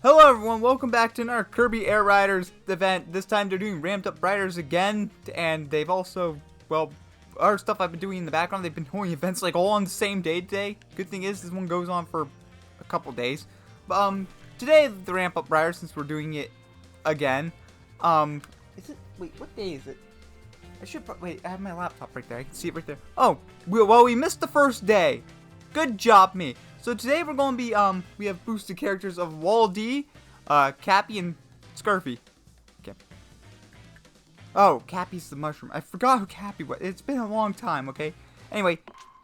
Hello everyone, welcome back to another Kirby Air Riders event. This time they're doing ramped up riders again, and they've also, well, other stuff I've been doing in the background. They've been holding events like all on the same day today. Good thing is this one goes on for a couple days. But today the ramp up riders, since we're doing it again. Is it, wait, what day is it? I should, wait, I have my laptop right there. I can see it right there. Oh, well, we missed the first day. Good job, me. So today we're going to be, we have boosted characters of Wall-D, Cappy, and Scurfy. Okay. Oh, Cappy's the mushroom. I forgot who Cappy was. It's been a long time, okay? Anyway,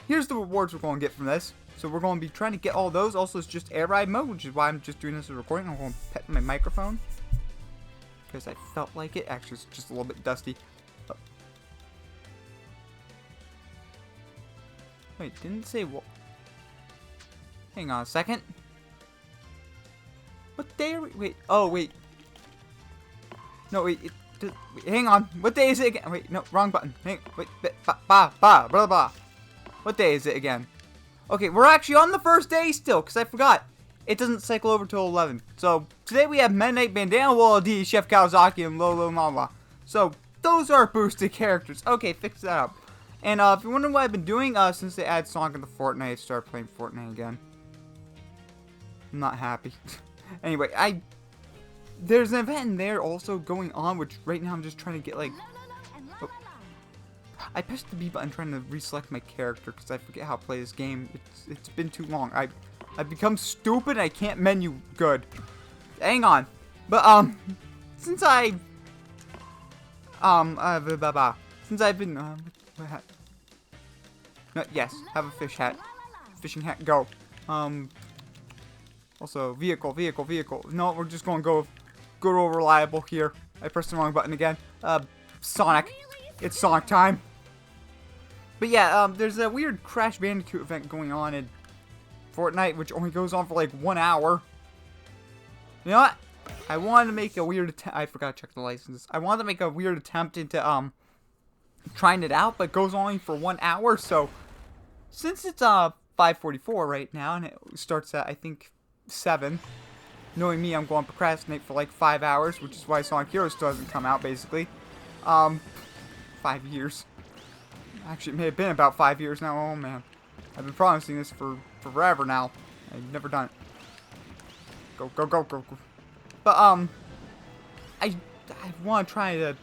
here's the rewards we're going to get from this. So we're going to be trying to get all those. Also, it's just air ride mode, which is why I'm just doing this as a recording. I'm going to pet my microphone, because I felt like it. Actually, it's just a little bit dusty. Oh. Wait, didn't it say what? Hang on a second. What day are we? Wait. Oh, wait. No, wait. Wait, hang on. What day is it again? Wait, no, wrong button. Wait. Blah. What day is it again? Okay, we're actually on the first day still, because I forgot. It doesn't cycle over till 11. So, today we have Meta Knight, Bandana, Wall-D, Chef Kawasaki, and Lolo Mama. So, those are boosted characters. Okay, fix that up. And, if you're wondering what I've been doing, since they added Sonic into Fortnite, I started playing Fortnite again. I'm not happy. Anyway, there's an event in there also going on, which right now I'm just trying to get, like... Oh. I pressed the B button trying to reselect my character, because I forget how to play this game. It's been too long. I've become stupid and I can't menu good. Hang on. But, since I've been, what hat? No, yes, have a fish hat. Fishing hat, go. Also, vehicle. No, we're just gonna go good old reliable here. I pressed the wrong button again. Sonic. It's Sonic time. But yeah, there's a weird Crash Bandicoot event going on in Fortnite, which only goes on for like 1 hour. You know what? I wanted to make a weird attempt. I forgot to check the licenses. I wanted to make a weird attempt into, trying it out, but it goes only for 1 hour. So, since it's, 5:44 right now, and it starts at, I think, 7. Knowing me, I'm going to procrastinate for like 5 hours, which is why Sonic Heroes still hasn't come out, basically. 5 years. Actually, it may have been about 5 years now. Oh, man. I've been promising this for forever now. I've never done it. Go. But, I want to try to...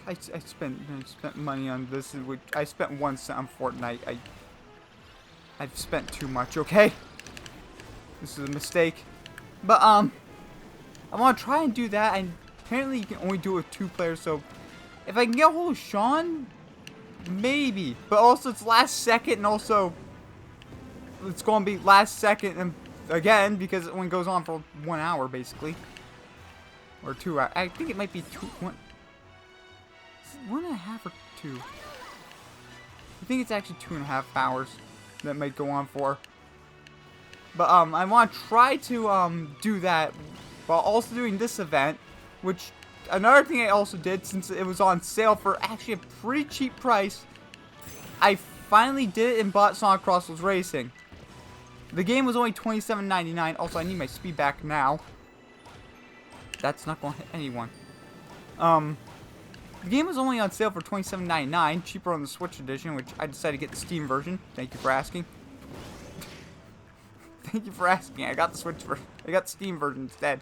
I spent money on this. I spent 1 cent on Fortnite. I've spent too much, okay? This is a mistake. But, I want to try and do that, and apparently you can only do it with 2 players, so if I can get a hold of Sean, maybe. But also, it's last second, and also, it's going to be last second, and again, because it only goes on for 1 hour, basically. Or 2 hours. I think it might be 1 and a half or 2. I think it's actually 2.5 hours that might go on for. But, I want to try to, do that while also doing this event, which, another thing I also did, since it was on sale for actually a pretty cheap price, I finally did it and bought Sonic Crossroads Racing. The game was only $27.99. Also, I need my speed back now. That's not going to hit anyone. The game was only on sale for $27.99, cheaper on the Switch edition, which I decided to get the Steam version. Thank you for asking. Thank you for asking. I got the Switch version. I got the Steam version instead.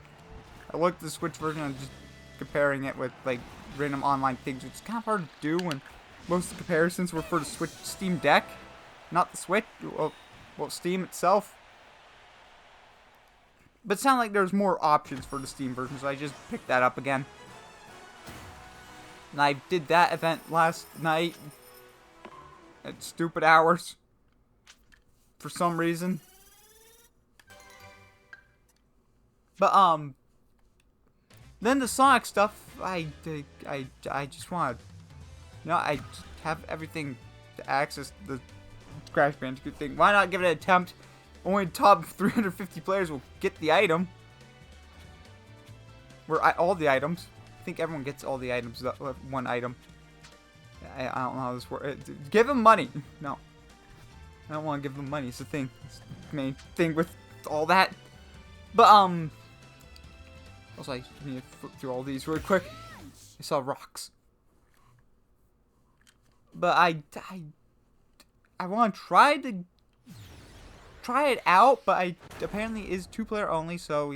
I looked at the Switch version and just comparing it with like random online things, which is kind of hard to do when most of the comparisons were for the Switch Steam Deck, not the Switch. Well, Steam itself. But it sounded like there's more options for the Steam version, so I just picked that up again. And I did that event last night at stupid hours for some reason. But, then the Sonic stuff, I just want to, I have everything to access the Crash Bandicoot thing. Why not give it an attempt? Only top 350 players will get the item. All the items. I think everyone gets all the items, one item. I don't know how this works. Give them money. No. I don't want to give them money. It's the thing. It's the main thing with all that. But, Also, I need to flip through all these really quick. I saw rocks. But I want to try it out, but apparently is 2-player only, so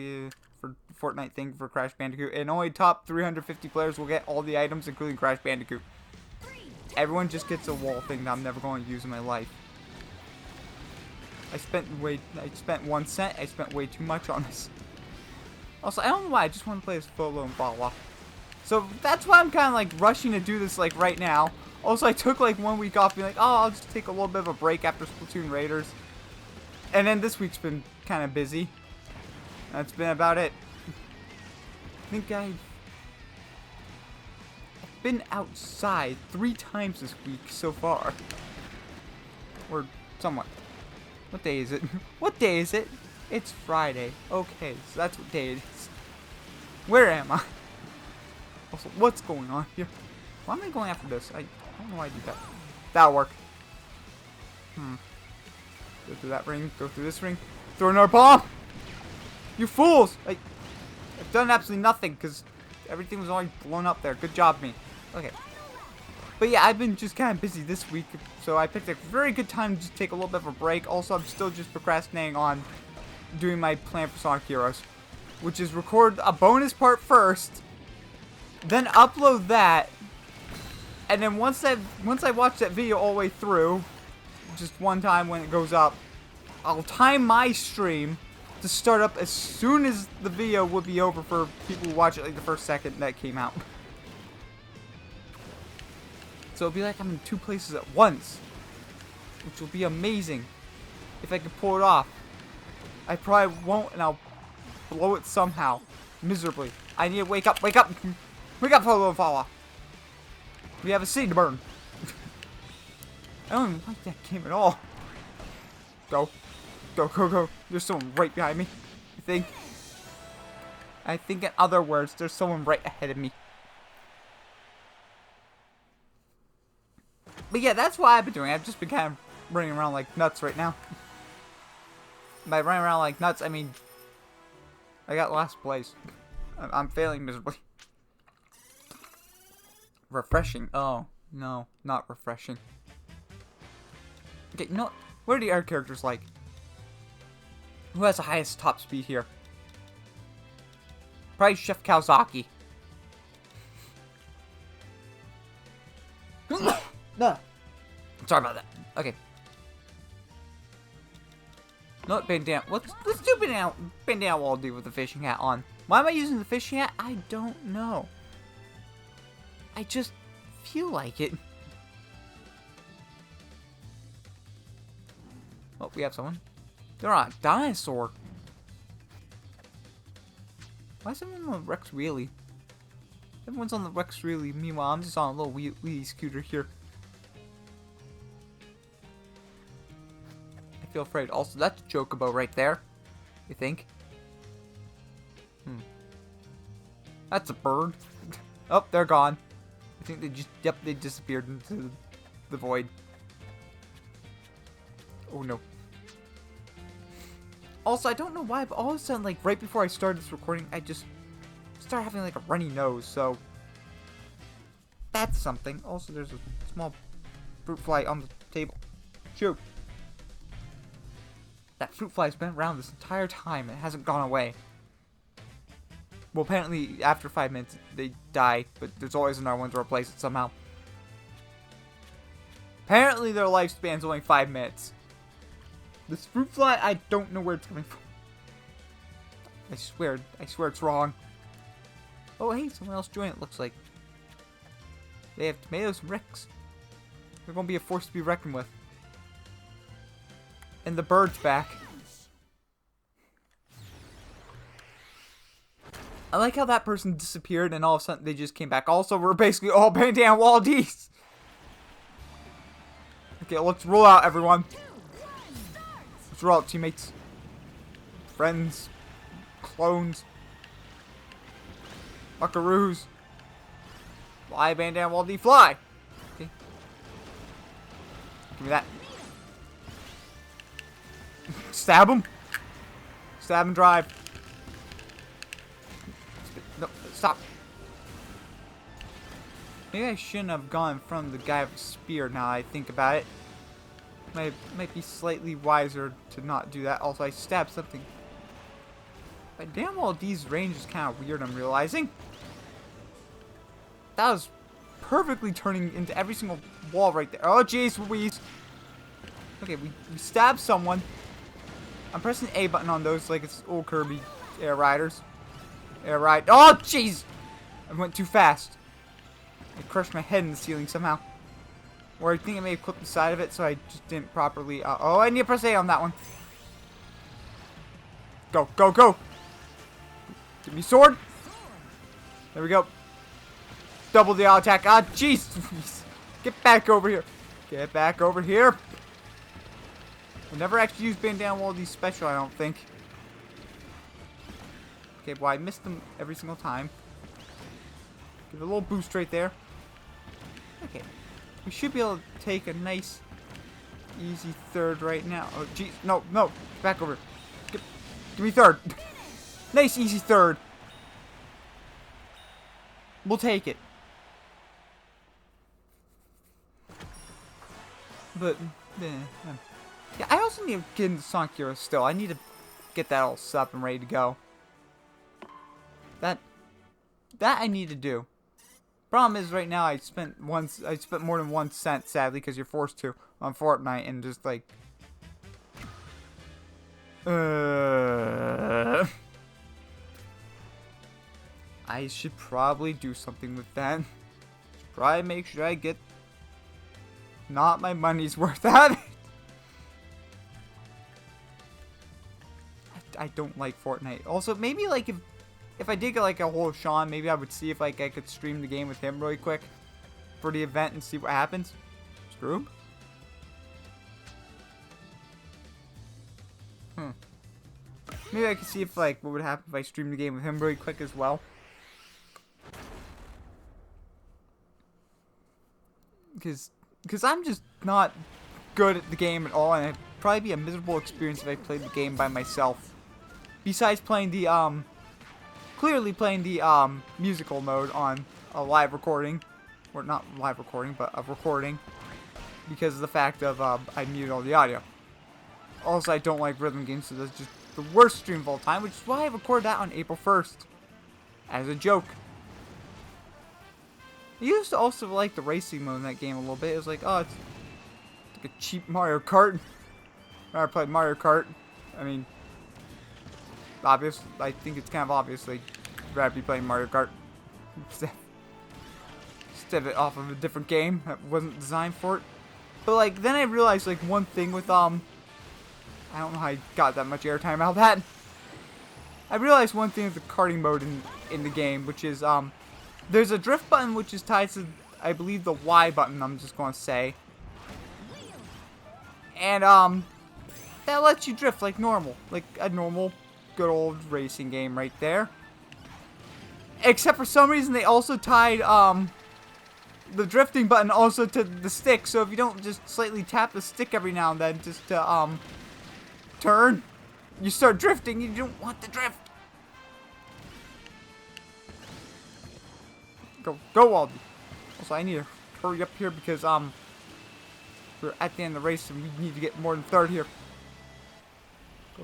for Fortnite thing for Crash Bandicoot, and only top 350 players will get all the items, including Crash Bandicoot. Everyone just gets a wall thing that I'm never going to use in my life. I spent 1 cent. I spent way too much on this. Also, I don't know why. I just want to play this solo and blah blah. So that's why I'm kind of like rushing to do this like right now. Also, I took like 1 week off, being like, oh, I'll just take a little bit of a break after Splatoon Raiders. And then this week's been kind of busy. That's been about it. I think I've been outside 3 times this week so far. Or somewhat. What day is it? What day is it? It's Friday. Okay, so that's what day it is. Where am I? Also, what's going on here? Why am I going after this? I don't know why I did that. That'll work. Go through that ring. Go through this ring. Throw another bomb! You fools! I've done absolutely nothing because everything was already blown up there. Good job, me. Okay. But yeah, I've been just kind of busy this week, so I picked a very good time to just take a little bit of a break. Also, I'm still just procrastinating on doing my plan for Sonic Heroes, which is record a bonus part first, then upload that, and then once I watch that video all the way through, just one time when it goes up, I'll time my stream to start up as soon as the video would be over for people who watch it like the first second that came out. So it'll be like I'm in 2 places at once, which will be amazing if I can pull it off. I probably won't, and I'll blow it somehow, miserably. I need to wake up, wake up, wake up, Fala. We have a city to burn. I don't even like that game at all. Go, go, go, go. There's someone right behind me. I think in other words, there's someone right ahead of me. But yeah, that's what I've been doing. I've just been kind of running around like nuts right now. By running around like nuts, I mean I got last place. I'm failing miserably. Refreshing. Oh, no, not refreshing. Okay, no. What are the other characters like? Who has the highest top speed here? Probably Chef Kawasaki. No. Sorry about that. Okay. Not bandana. Let's do bandana wall dude with the fishing hat on. Why am I using the fishing hat? I don't know. I just feel like it. Oh, we have someone. They're on a dinosaur. Why is everyone on the Rex Wheelie? Everyone's on the Rex Wheelie. Meanwhile, I'm just on a little wheelie scooter here. I feel afraid. Also, that's Chocobo right there. You think? That's a bird. Oh, they're gone. I think they just, yep, they disappeared into the void. Oh no. Also, I don't know why, but all of a sudden, like, right before I started this recording, I just started having, like, a runny nose, so that's something. Also, there's a small fruit fly on the table. Shoot. That fruit fly's been around this entire time. It hasn't gone away. Well, apparently, after 5 minutes, they die, but there's always another one to replace it somehow. Apparently, their lifespan's only 5 minutes. This fruit fly, I don't know where it's coming from. I swear it's wrong. Oh, hey, someone else joined, it looks like. They have tomatoes and Rex. They're gonna be a force to be reckoned with. And the bird's back. I like how that person disappeared and all of a sudden they just came back. Also, we're basically all bandana Waldies. Okay, let's roll out, everyone. Let's roll out, teammates. Friends. Clones. Buckaroos. Fly, bandana Waldie, fly! Okay. Give me that. Stab him. Stab and drive. Stop. Maybe I shouldn't have gone from the guy with the spear now I think about it. Might be slightly wiser to not do that. Also, I stabbed something. But damn well, these ranges kind of weird, I'm realizing. That was perfectly turning into every single wall right there. Oh, jeez Louise. Okay, we stabbed someone. I'm pressing A button on those like it's old Kirby Air Riders. Air Ride. Oh, jeez. I went too fast. I crushed my head in the ceiling somehow. Or I think I may have clipped the side of it, so I just didn't properly... oh, I need to press A on that one. Go, go, go. Give me sword. There we go. Double the auto attack. Ah, jeez. Get back over here. Get back over here. I never actually used Bandana Wall these special, I don't think. Okay, well, I missed them every single time. Give it a little boost right there. Okay. We should be able to take a nice, easy third right now. Oh, jeez. No, no. Back over. Give me third. Nice, easy third. We'll take it. But, yeah, I also need to get into Sonic Heroes still. I need to get that all set up and ready to go. That I need to do. Problem is, right now I spent more than 1 cent, sadly, because you're forced to on Fortnite, and just like, I should probably do something with that. Probably make sure I get not my money's worth out of it. I don't like Fortnite. Also, maybe like if I did get like a whole Sean, maybe I would see if like I could stream the game with him really quick for the event and see what happens. Screw him. Maybe I could see if like what would happen if I streamed the game with him really quick as well. Because I'm just not good at the game at all, and it'd probably be a miserable experience if I played the game by myself. Besides playing the clearly playing the musical mode on a live recording, or not live recording, but a recording, because of the fact of I muted all the audio. Also, I don't like rhythm games, so that's just the worst stream of all time, which is why I recorded that on April 1st as a joke. I used to also like the racing mode in that game a little bit. It was like, oh, it's like a cheap Mario Kart. I played Mario Kart. I mean, obvious. I think it's kind of obvious. Like, I'd rather be playing Mario Kart instead of it off of a different game that wasn't designed for it. But like, then I realized like one thing with I don't know how I got that much airtime out of that. I realized one thing with the karting mode in the game, which is there's a drift button which is tied to, I believe, the Y button, I'm just going to say. And, that lets you drift like normal. Like a normal, good old racing game right there. Except for some reason they also tied, the drifting button also to the stick. So if you don't just slightly tap the stick every now and then just to, turn, you start drifting. You don't want to drift. Go, Waldy. Also, I need to hurry up here because, we're at the end of the race and we need to get more than third here.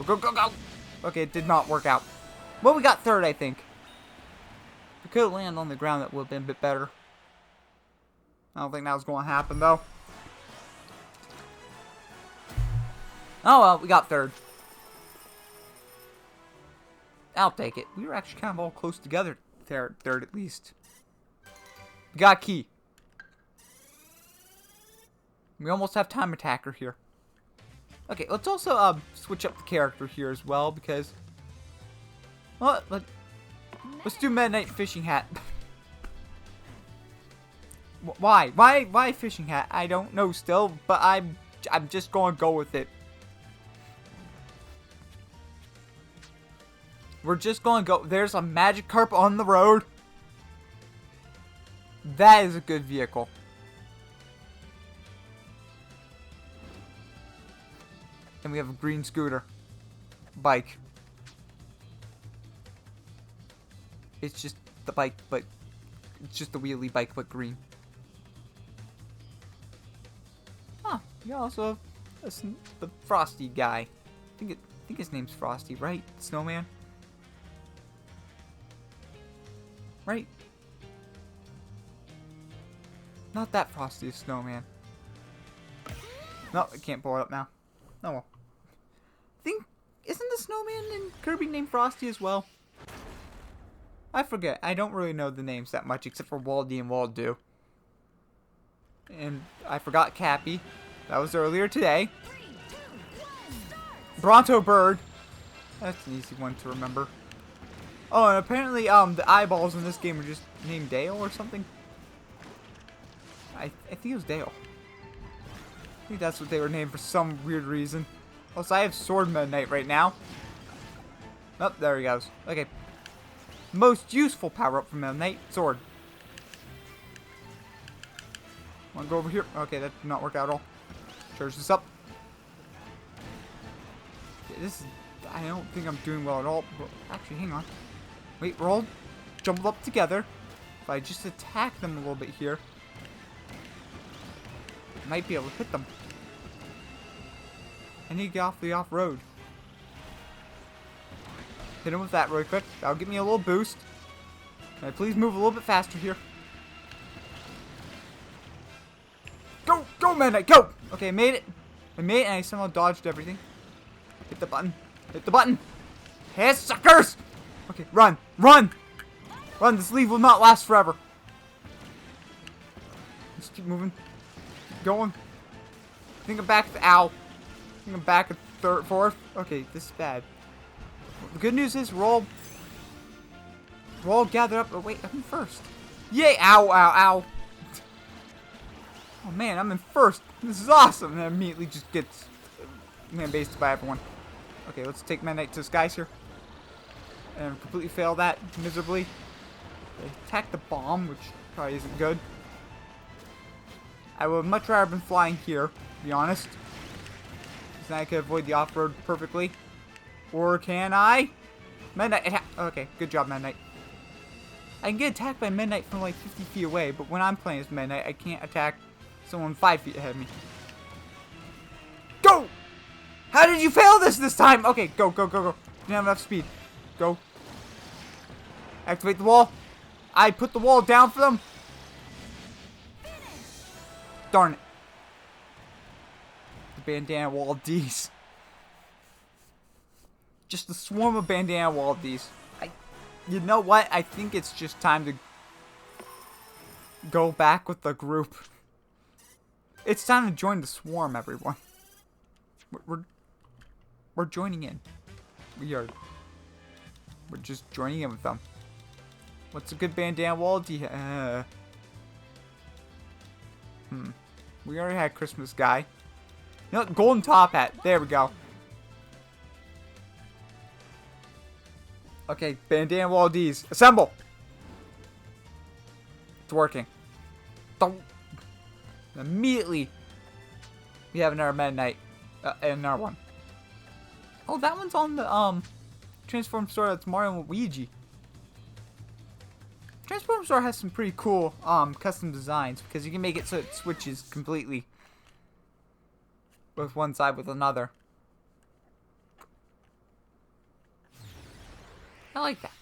Go. Okay, it did not work out. Well, we got third, I think. If we could have landed on the ground, that would have been a bit better. I don't think that was going to happen, though. Oh, well, we got third. I'll take it. We were actually kind of all close together there, third at least. We got a key. We almost have Time Attacker here. Okay, let's also switch up the character here as well because... Well, let's do Meta Knight Fishing Hat. Why? Why Fishing Hat? I don't know still, but I'm just going to go with it. We're just going to go... There's a Magikarp on the road. That is a good vehicle. And we have a green scooter. Bike. It's just the bike, but it's just the wheelie bike, but green. Huh. You also have the Frosty guy. I think his name's Frosty, right? Snowman. Right? Not that Frosty is Snowman. No, I can't pull it up now. Oh well. Isn't the snowman in Kirby named Frosty as well? I forget. I don't really know the names that much except for Waldy and Waldo. And I forgot Cappy. That was earlier today. Bronto Bird. That's an easy one to remember. Oh, and apparently the eyeballs in this game are just named Dale or something. I think it was Dale. I think that's what they were named for some weird reason. Also, I have Sword Meta Knight right now. Oh, there he goes. Okay. Most useful power-up from Meta Knight, Sword. Wanna go over here? Okay, that did not work out at all. Charge this up. Okay, I don't think I'm doing well at all. But actually, hang on. Wait, we're all jumbled up together. If I just attack them a little bit here, I might be able to hit them. I need to get off the off-road. Hit him with that really quick. That'll give me a little boost. Can I please move a little bit faster here? Go! Go, Meta Knight! Go! Okay, I made it. I made it and I somehow dodged everything. Hit the button. Hit the button. Hey, suckers! Okay, run! Run! Run! This leave will not last forever. Just keep moving. Keep going. I think I'm back at the owl. I think I'm back at third, fourth. Okay, this is bad. The good news is we're all gathered up. Oh wait, I'm in first. Yay! Ow! Ow! Ow! Oh man, I'm in first. This is awesome. And immediately just gets man-based by everyone. Okay, let's take Meta Knight to the skies here. And completely fail that miserably. Okay, attack the bomb, which probably isn't good. I would much rather have been flying here, to be honest. Because then I could avoid the off-road perfectly. Or can I? Meta Knight, okay, good job, Meta Knight. I can get attacked by Meta Knight from like 50 feet away, but when I'm playing as Meta Knight, I can't attack someone 5 feet ahead of me. Go! How did you fail this time? Okay, go, go, go, go. Didn't have enough speed. Go. Activate the wall. I put the wall down for them. Darn it. The bandana wall D's. Just a swarm of bandana wall D's. You know what? I think it's just time to go back with the group. It's time to join the swarm, everyone. We're joining in. We're just joining in with them. What's a good bandana wall D? We already had Christmas guy. You know what? Golden top hat. There we go. Okay, bandana wall D's. Assemble! It's working. Don't. Immediately, we have another Meta Knight. Another one. Oh, that one's on the Transform store. That's Mario and Luigi. Transform store has some pretty cool custom designs because you can make it so it switches completely with one side with another. I like that.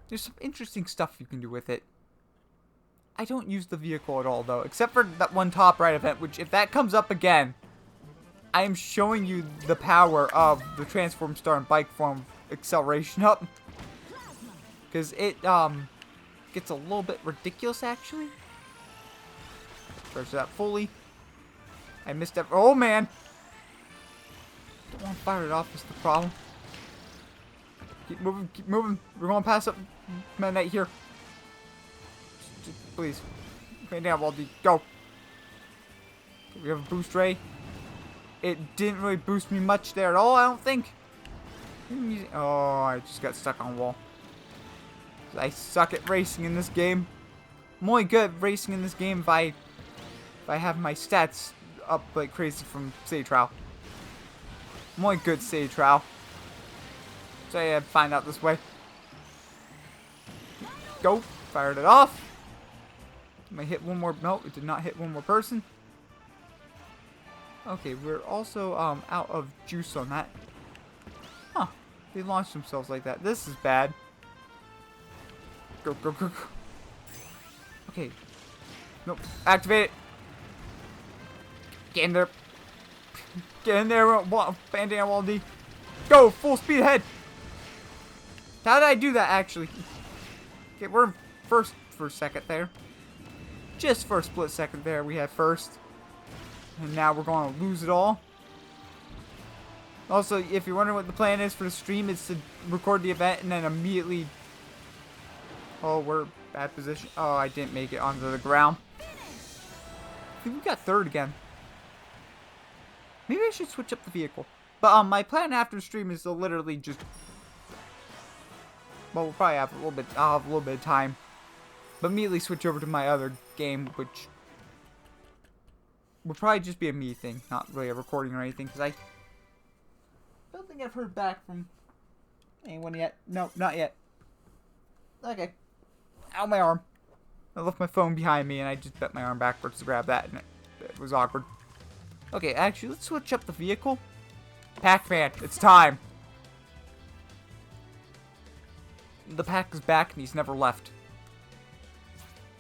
There's some interesting stuff you can do with it. I don't use the vehicle at all, though, except for that one top right event, which, if that comes up again, I am showing you the power of the Transform Star and Bike form acceleration up. Because it, gets a little bit ridiculous, actually. Charge that fully. I missed that. Oh, man! Don't want to fire it off is the problem. Keep moving, keep moving. We're going to pass up Meta Knight here. Just, please. Okay, now, Waldy, go. Okay, we have a boost ray. It didn't really boost me much there at all, I don't think. Oh, I just got stuck on a wall. I suck at racing in this game. I'm only good at racing in this game if I have my stats up like crazy from City Trial. I'm only good at City Trial. So I had to find out this way. Go. Fired it off. Might hit one more. No, it did not hit one more person. Okay, we're also out of juice on that. Huh. They launched themselves like that. This is bad. Go, go, go, go. Okay. Nope. Activate it. Get in there. Get in there. Bandana wall D. Go. Full speed ahead. How did I do that, actually? Okay, we're first for a second there. Just for a split second there, we had first. And now we're going to lose it all. Also, if you're wondering what the plan is for the stream, it's to record the event and then immediately... Oh, we're bad position. Oh, I didn't make it onto the ground. I think we got third again. Maybe I should switch up the vehicle. But my plan after the stream is to literally just... Well, we'll probably have a little bit... I'll have a little bit of time. But immediately switch over to my other game, which... will probably just be a me thing. Not really a recording or anything, because I... don't think I've heard back from anyone yet. No, not yet. Okay. Ow, my arm. I left my phone behind me and I just bent my arm backwards to grab that and it was awkward. Okay, actually, let's switch up the vehicle. Pac-Man, it's time. The pack is back and he's never left.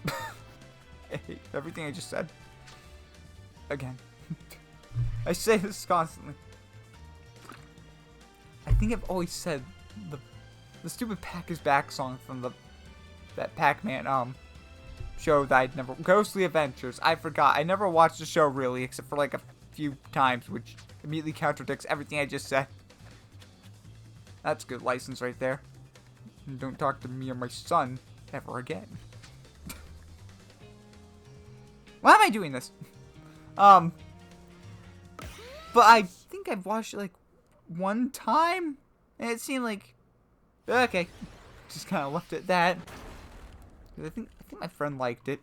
I hate everything I just said. Again. I say this constantly. I think I've always said the stupid Pack is Back song from that Pac-Man show that I'd never... Ghostly Adventures. I forgot. I never watched the show really, except for like a few times, which immediately contradicts everything I just said. That's good license right there. And don't talk to me or my son ever again. Why am I doing this? But I think I've watched it like one time, and it seemed like okay, just kind of left it at that. I think my friend liked it,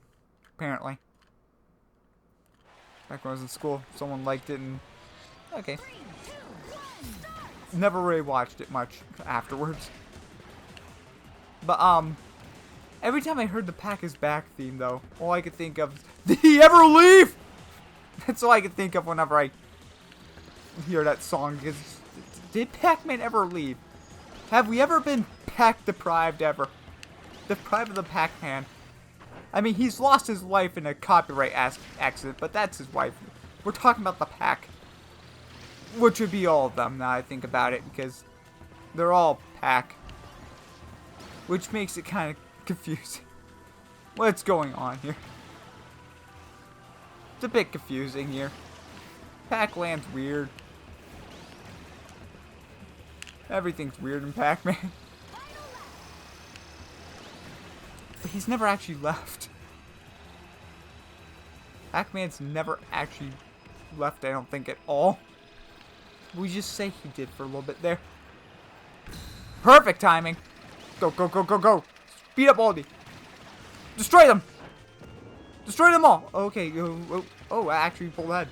apparently. Back when I was in school, someone liked it, and okay. Never really watched it much afterwards. But every time I heard the Pack is Back theme, though, all I could think of, did he ever leave? That's all I could think of whenever I hear that song. Because did Pac-Man ever leave? Have we ever been Pac deprived ever? Deprived of the Pac-Man. I mean, he's lost his life in a copyright accident, but that's his wife. We're talking about the Pac. Which would be all of them now I think about it, because they're all Pac. Which makes it kind of confusing. What's going on here? It's a bit confusing here. Pac-Land's weird. Everything's weird in Pac-Man. But he's never actually left. Pac-Man's never actually left, I don't think, at all. We just say he did for a little bit there. Perfect timing. Go, go, go, go, go. Speed up, Aldi. Destroy them. Destroy them all. Okay. Oh, I actually pulled ahead.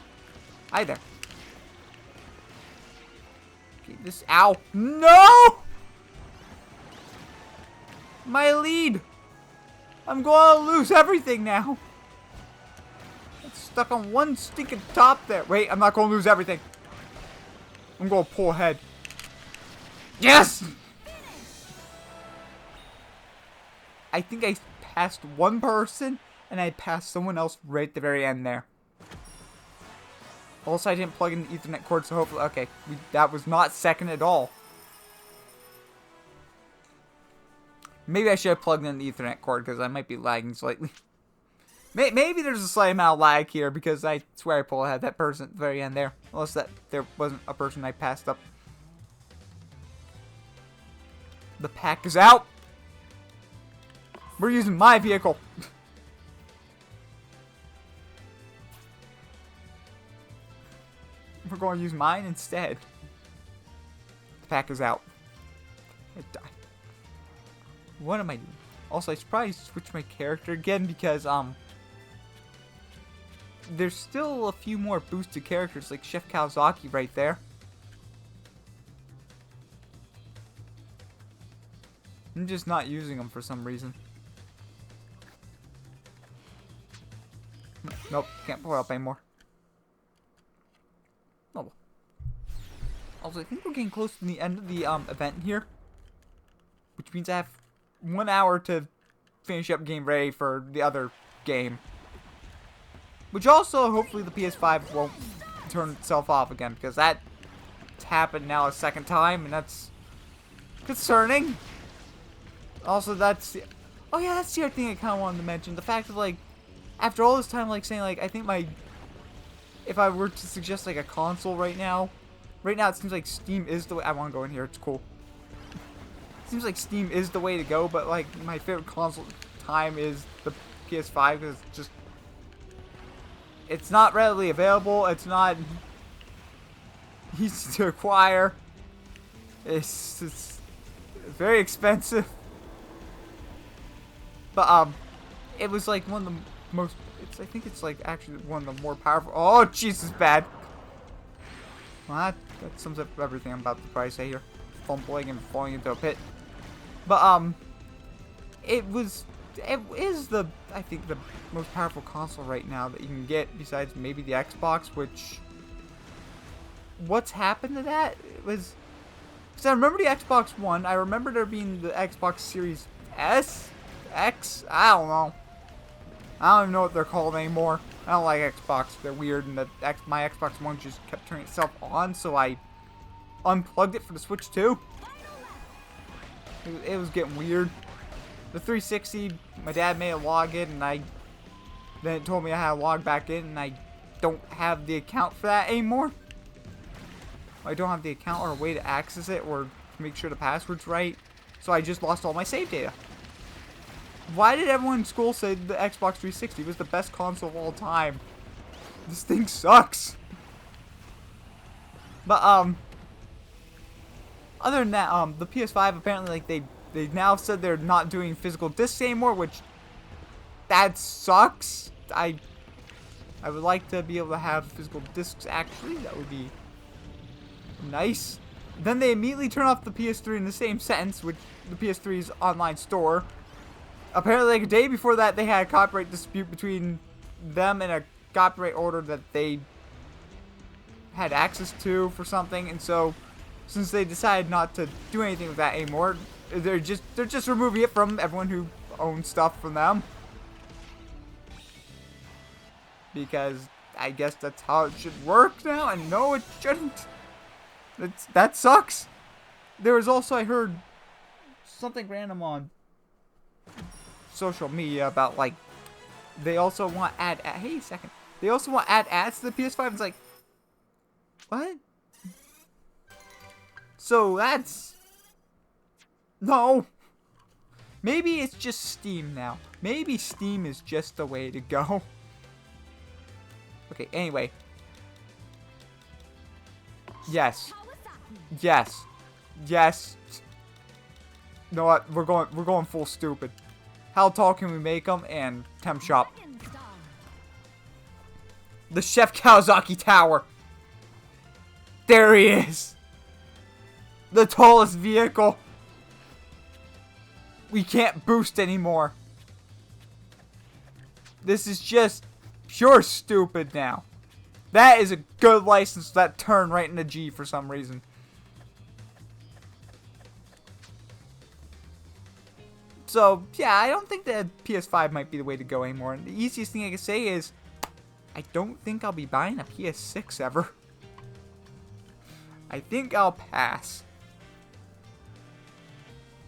Hi there. Okay, this. Ow. No! My lead. I'm going to lose everything now. It's stuck on one stinking top there. Wait, I'm not going to lose everything. I'm going to pull ahead. Yes! I think I passed one person, and I passed someone else right at the very end there. Also, I didn't plug in the Ethernet cord, so hopefully... Okay, that was not second at all. Maybe I should have plugged in the Ethernet cord, because I might be lagging slightly. Maybe there's a slight amount of lag here, because I swear I pulled ahead that person at the very end there. Unless that there wasn't a person I passed up. The Pack is out! We're using my vehicle! We're going to use mine instead. The Pack is out. I died. What am I doing? Also, I should probably switch my character again because, there's still a few more boosted characters like Chef Kawasaki right there. I'm just not using them for some reason. Nope, can't pull it up anymore. Oh. Also, I think we're getting close to the end of the event here, which means I have 1 hour to finish up game ready for the other game. Which also, hopefully, the PS5 won't turn itself off again, because that's happened now a second time, and that's concerning. Also, that's oh yeah, that's the other thing I kind of wanted to mention. The fact that, like, after all this time, like, saying, like, I think if I were to suggest, like, a console right now it seems like Steam is the way. I want to go in here, it's cool. It seems like Steam is the way to go, but, like, my favorite console time is the PS5, because it's not readily available, it's not easy to acquire, it's very expensive. But, it was, like, one of the most, I think it's, like, actually one of the more powerful, oh, Jesus, bad. Well, that sums up everything I'm about to probably say here. Fumbling and falling into a pit. But, it is I think, the most powerful console right now that you can get, besides maybe the Xbox, which, what's happened to that? It was, because I remember the Xbox One, I remember there being the Xbox Series S? X? I don't know. I don't even know what they're called anymore. I don't like Xbox. They're weird, and my Xbox One just kept turning itself on, so I unplugged it for the Switch 2. It was getting weird. The 360, my dad made a login, and then it told me I had to log back in, and I don't have the account for that anymore. I don't have the account or a way to access it or to make sure the password's right, so I just lost all my save data. Why did everyone in school say the Xbox 360 was the best console of all time? This thing sucks. But, other than that, the PS5, apparently, like, they now said they're not doing physical discs anymore, which, that sucks. I would like to be able to have physical discs, actually. That would be nice. Then they immediately turn off the PS3 in the same sentence, which the PS3's online store. Apparently, like, a day before that, they had a copyright dispute between them and a copyright order that they had access to for something, and so since they decided not to do anything with that anymore, they're just removing it from everyone who owns stuff from them, because I guess that's how it should work now. And no, it shouldn't. That sucks. There was also, I heard something random on social media about, like, they also want hey, second. They also want ads to the PS5. It's like, what? So that's, no. Maybe it's just Steam now. Maybe Steam is just the way to go. Okay, anyway. Yes. Yes. Yes. You know what? We're going full stupid. How tall can we make them? And temp shop. The Chef Kawasaki Tower. There he is. The tallest vehicle. We can't boost anymore. This is just pure stupid now. That is a good license, that turn right into G for some reason. So, yeah, I don't think that PS5 might be the way to go anymore. And the easiest thing I can say is, I don't think I'll be buying a PS6 ever. I think I'll pass.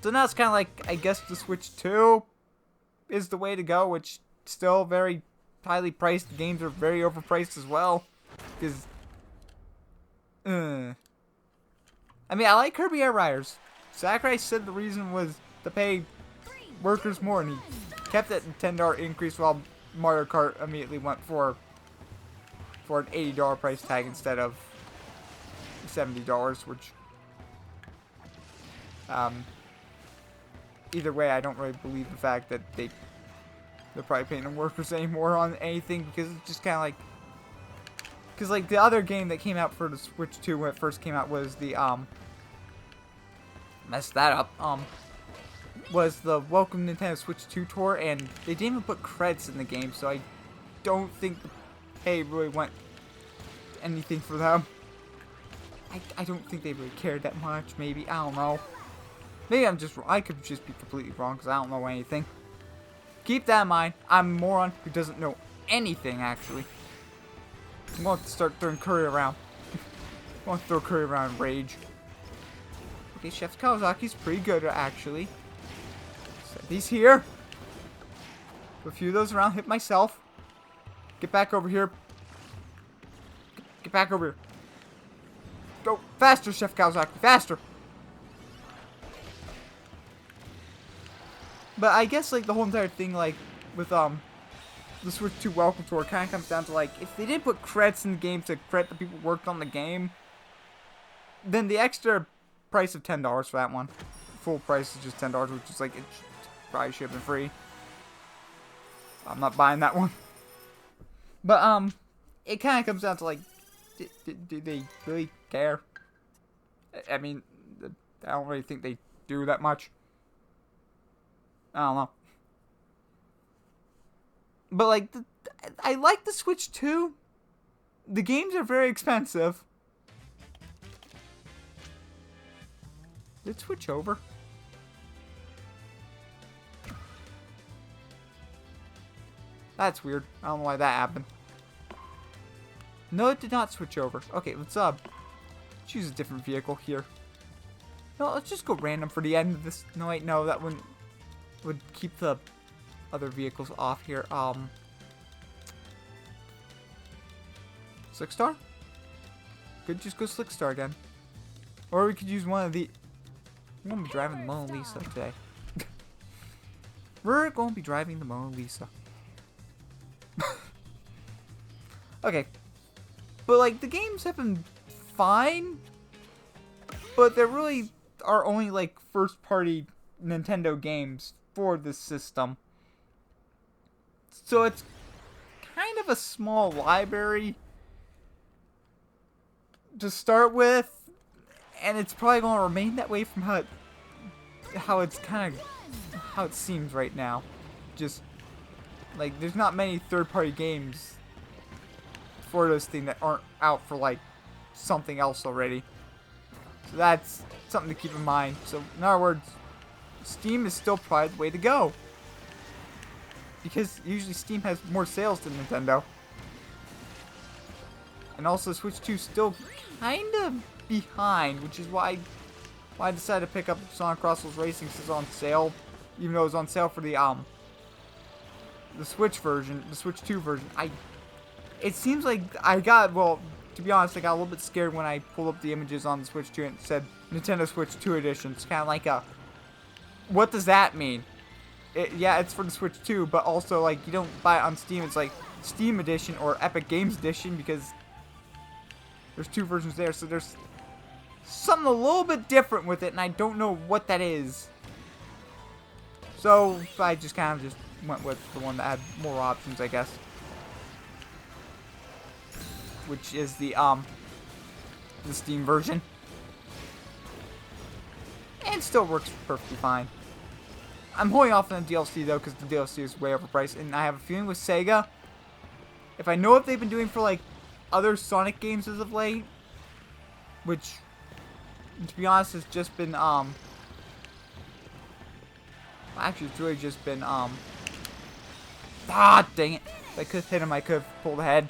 So now it's kind of like, I guess the Switch 2 is the way to go, which still very highly priced. The games are very overpriced as well. Because, I mean, I like Kirby Air Riders. Sakurai said the reason was to pay workers more, and he kept that $10 increase, while Mario Kart immediately went for an $80 price tag instead of $70, which, either way, I don't really believe the fact that they're probably paying the workers anymore on anything, because it's just kind of like, because, like, the other game that came out for the Switch 2 when it first came out was the, messed that up, was the Welcome Nintendo Switch 2 tour, and they didn't even put credits in the game, so I don't think the hey really went anything for them. I don't think they really cared that much, maybe. I don't know. Maybe I could just be completely wrong because I don't know anything. Keep that in mind. I'm a moron who doesn't know anything, actually. I'm going to start throwing Curry around. I'm going to throw Curry around in rage. Okay, Chef Kawasaki's pretty good, actually. Set these here. Put a few of those around. Hit myself. Get back over here. Get back over here. Go faster, Chef Kawasaki. Faster. But I guess, like, the whole entire thing, like, with, the Switch 2 Welcome Tour kind of comes down to, like, if they didn't put credits in the game to credit the people who worked on the game, then the extra price of $10 for that one. Full price is just $10, which is, like, it probably should have been free. I'm not buying that one. But, it kind of comes down to, like, do they really care? I mean, I don't really think they do that much. I don't know. But, like, I like the Switch 2. The games are very expensive. Did it switch over? That's weird. I don't know why that happened. No, it did not switch over. Okay, let's choose a different vehicle here. No, let's just go random for the end of this. No, wait, no, that one would keep the other vehicles off here. Slick Star? Could just go Slick Star again. Or we could use one of the... We're going to be driving the Mona Lisa today. We're going to be driving the Mona Lisa. Okay. But, like, the games have been fine. But they really are only, like, first-party Nintendo games for this system. So it's kind of a small library to start with. And it's probably going to remain that way from how it's kind of, how it seems right now. Just, like, there's not many third-party games for this thing that aren't out for, like, something else already. So that's something to keep in mind. So, in other words, Steam is still probably the way to go. Because usually Steam has more sales than Nintendo. And also Switch 2 is still kind of behind, which is why I decided to pick up Sonic Crossroads Racing since it's on sale. Even though it was on sale for the Switch version, the Switch 2 version. It seems like well, to be honest, I got a little bit scared when I pulled up the images on the Switch 2 and it said Nintendo Switch 2 Edition. It's kind of like what does that mean? Yeah, it's for the Switch 2, but also, like, you don't buy it on Steam. It's like Steam Edition or Epic Games Edition because there's two versions there. So there's something a little bit different with it, and I don't know what that is. So I just kind of just went with the one that had more options, I guess. Which is the Steam version. And still works perfectly fine. I'm holding off on the DLC though, because the DLC is way overpriced. And I have a feeling with Sega, if I know what they've been doing for like other Sonic games as of late, which, to be honest, has just been actually it's really just been dang it! If I could have hit him, I could have pulled ahead.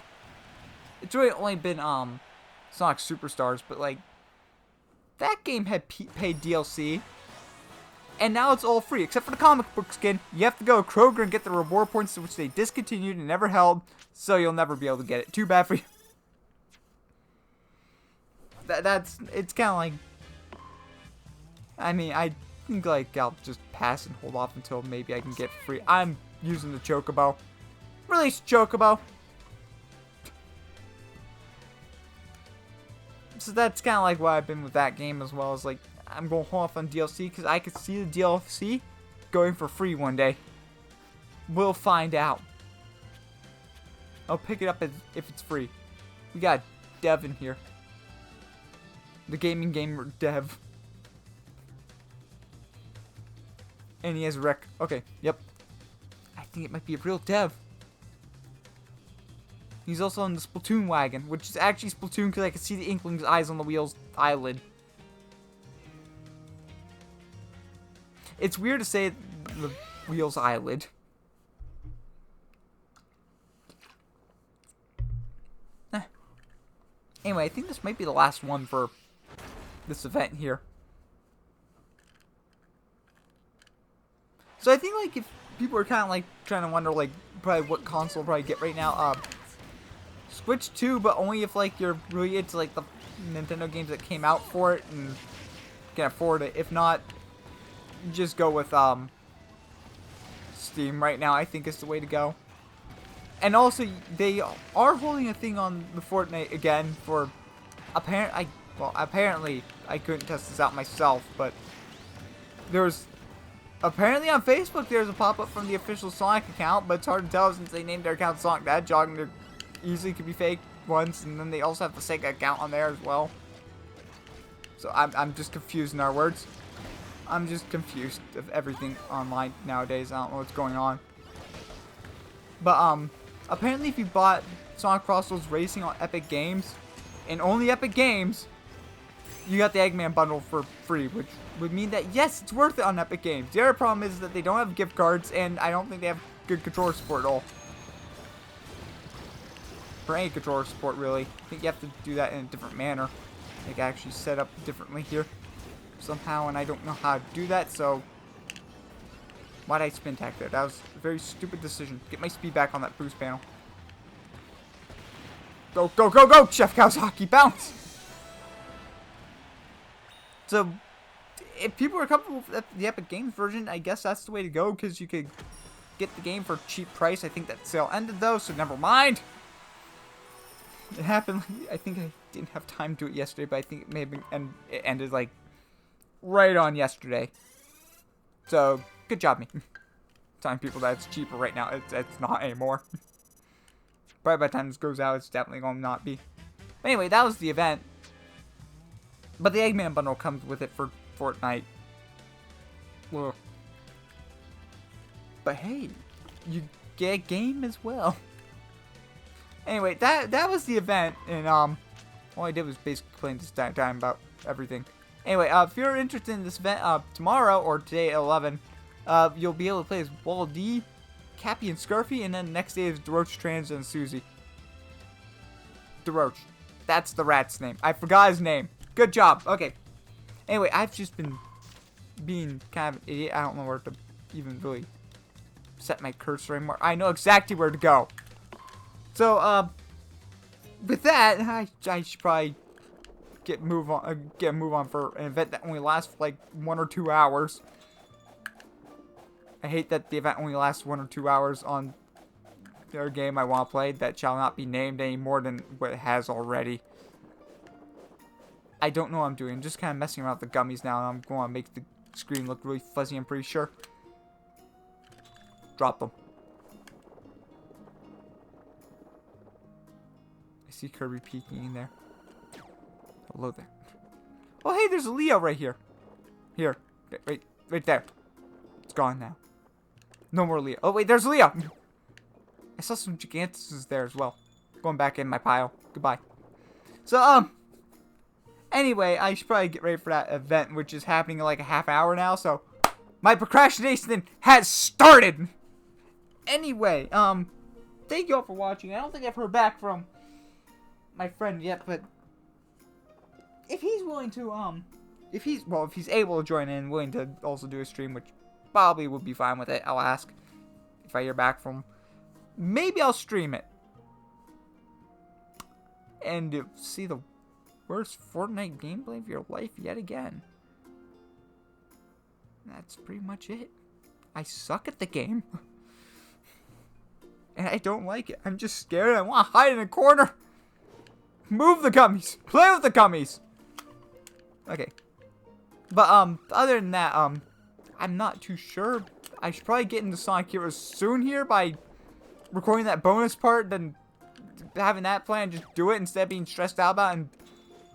It's really only been Sonic Superstars, but like that game had paid DLC, and now it's all free except for the comic book skin. You have to go to Kroger and get the reward points, which they discontinued and never held, so you'll never be able to get it. Too bad for you. It's kind of like, I mean, I think like I'll just pass and hold off until maybe I can get free. I'm using the Chocobo. Release Chocobo. So that's kind of like what I've been with that game as well. As like, I'm going to hold off on DLC because I could see the DLC going for free one day. We'll find out. I'll pick it up if it's free. We got Dev in here. The gaming gamer Dev. And he has a wreck. Okay, yep. I think it might be a real Dev. He's also on the Splatoon wagon, which is actually Splatoon because I can see the Inkling's eyes on the wheel's eyelid. It's weird to say the wheel's eyelid. Anyway, I think this might be the last one for this event here. So I think, like, if people are kind of, like, trying to wonder, like, probably what console probably get right now, Switch 2, but only if, like, you're really into, like, the Nintendo games that came out for it and can afford it. If not, just go with, Steam right now, I think is the way to go. And also, they are holding a thing on the Fortnite again for, apparently, I couldn't test this out myself, but there's, apparently on Facebook, there's a pop-up from the official Sonic account, but it's hard to tell since they named their account Sonic the Hedgehog, and there easily could be fake ones, and then they also have the Sega account on there as well. So I'm just confused in our words. I'm just confused of everything online nowadays. I don't know what's going on. But, apparently if you bought Sonic Crossroads Racing on Epic Games, and only Epic Games, you got the Eggman bundle for free, which would mean that, yes, it's worth it on Epic Games. The other problem is that they don't have gift cards, and I don't think they have good controller support at all. For any controller support, really. I think you have to do that in a different manner. Like, actually set up differently here somehow, and I don't know how to do that, so why'd I spin tack there? That was a very stupid decision. Get my speed back on that boost panel. Go, go, go, go! Chef Kawasaki, bounce! So, if people are comfortable with the Epic Games version, I guess that's the way to go, because you could get the game for a cheap price. I think that sale ended, though, so never mind. It happened, I think I didn't have time to do it yesterday, but I think it may have been, and it ended, like, right on yesterday. So, good job, me. Telling people that it's cheaper right now. It's not anymore. Probably by the time this goes out, it's definitely going to not be. But anyway, that was the event. But the Eggman bundle comes with it for Fortnite. Ugh. But hey, you get a game as well. Anyway, that was the event, and all I did was basically explain this time about everything. Anyway, if you're interested in this event, tomorrow or today at 11, you'll be able to play as Wall D, Cappy, and Scarfy, and then the next day is Deroach, Trans, and Susie. Deroach. That's the rat's name. I forgot his name. Good job. Okay. Anyway, I've just been being kind of an idiot. I don't know where to even really set my cursor anymore. I know exactly where to go. So, with that, I should probably get a move on for an event that only lasts for like 1 or 2 hours. I hate that the event only lasts 1 or 2 hours on their game I want to play that shall not be named any more than what it has already. I don't know what I'm doing. I'm just kind of messing around with the gummies now, and I'm going to make the screen look really fuzzy, I'm pretty sure. Drop them. I see Kirby peeking in there. Hello there. Oh, hey, there's a Leo right here. Here. Right there. It's gone now. No more Leo. Oh, wait, there's Leo. I saw some Gigantuses there as well. Going back in my pile. Goodbye. So, anyway, I should probably get ready for that event, which is happening in like a half hour now, so my procrastination has started. Anyway, thank you all for watching. I don't think I've heard back from my friend yet, but if he's willing to, if he's able to join in, willing to also do a stream, which probably would be fine with it, I'll ask if I hear back from him. Maybe I'll stream it. And see the worst Fortnite gameplay of your life yet again. That's pretty much it. I suck at the game. And I don't like it. I'm just scared. I want to hide in a corner. Move the gummies. Play with the gummies. Okay. But, other than that, I'm not too sure. I should probably get into Sonic Heroes soon here by recording that bonus part, then having that plan, just do it instead of being stressed out about it and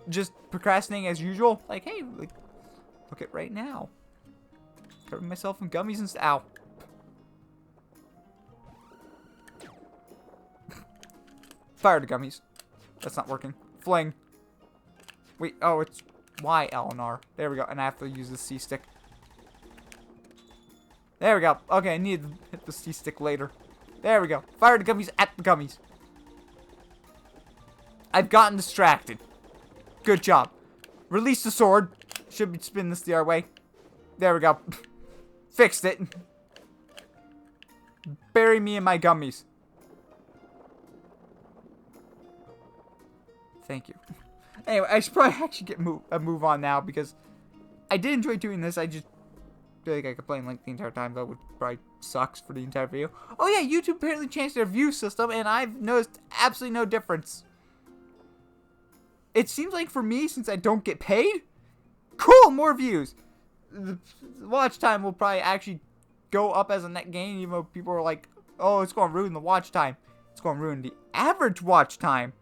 just procrastinating as usual. Like, hey, like, look at right now. Covering myself in gummies and ow. Fire the gummies. That's not working. Fling. Wait, oh, it's Y, L, and R. There we go. And I have to use the C stick. There we go. Okay, I need to hit the C stick later. There we go. Fire the gummies at the gummies. I've gotten distracted. Good job. Release the sword. Should be spin this the other way. There we go. Fixed it. Bury me in my gummies. Thank you. Anyway, I should probably actually move on now because I did enjoy doing this. I just feel like I complained like the entire time, though, which probably sucks for the entire video. Oh yeah, YouTube apparently changed their view system, and I've noticed absolutely no difference. It seems like for me, since I don't get paid, cool, more views. The watch time will probably actually go up as a net gain, even though people are like, oh, it's going to ruin the watch time. It's going to ruin the average watch time.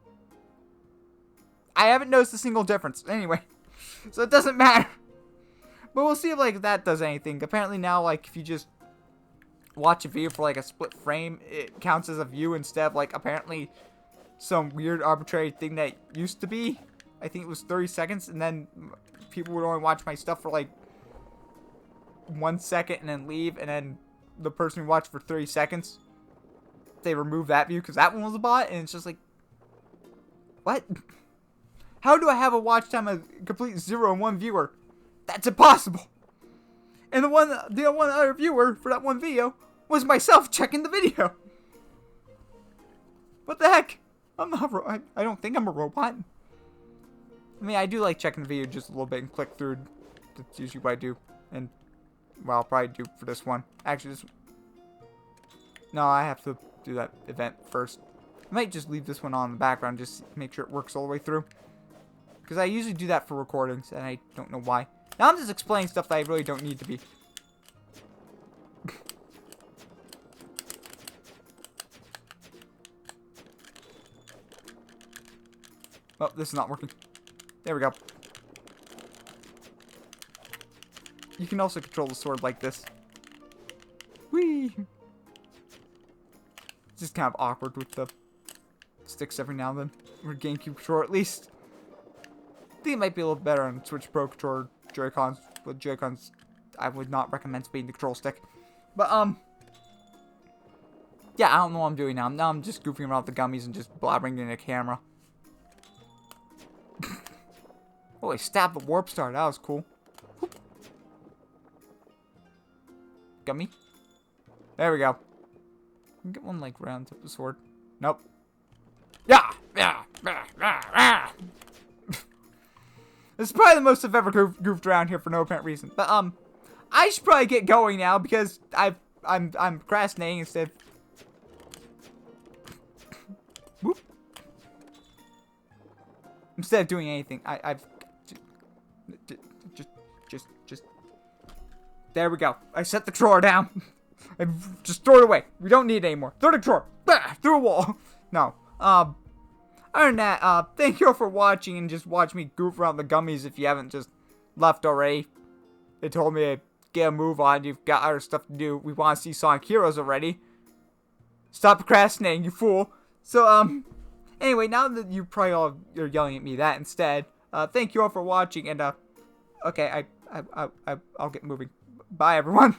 I haven't noticed a single difference. Anyway, so it doesn't matter. But we'll see if, like, that does anything. Apparently now, like, if you just watch a video for, like, a split frame, it counts as a view instead of, like, apparently some weird arbitrary thing that used to be. I think it was 30 seconds, and then people would only watch my stuff for, like, 1 second and then leave, and then the person who watched for 30 seconds, they remove that view because that one was a bot, and it's just like, what? How do I have a watch time of complete 0 and 1 viewer? That's impossible. And the one other viewer for that one video was myself checking the video. What the heck? I'm not. I don't think I'm a robot. I mean, I do like checking the video just a little bit and click through. That's usually what I do. And well, I'll probably do for this one. Actually, no, I have to do that event first. I might just leave this one on in the background, just make sure it works all the way through. Because I usually do that for recordings, and I don't know why. Now I'm just explaining stuff that I really don't need to be. Oh, this is not working. There we go. You can also control the sword like this. Whee! It's just kind of awkward with the sticks every now and then. Or GameCube controller, at least. I think it might be a little better on Switch Pro controller Joy-Cons. But Joy-Cons, I would not recommend spinning the control stick. But, yeah, I don't know what I'm doing now. Now I'm just goofing around with the gummies and just blabbering in the camera. Oh, I stabbed the warp star. That was cool. Whoop. Gummy. There we go. Get one, like, round tip of the sword. Nope. Yeah! Yeah! Yeah! Yeah! This is probably the most I've ever goofed around here for no apparent reason. But, I should probably get going now because I'm procrastinating instead of... Whoop. Instead of doing anything, I've... Just... There we go. I set the drawer down. I just throw it away. We don't need it anymore. Throw the drawer. Bah, through a wall. No. Other than that, thank you all for watching and just watch me goof around the gummies if you haven't just left already. They told me to get a move on. You've got other stuff to do. We want to see Sonic Heroes already. Stop procrastinating, you fool. So, anyway, now that you probably all are yelling at me that instead, thank you all for watching and, okay, I'll get moving. Bye, everyone.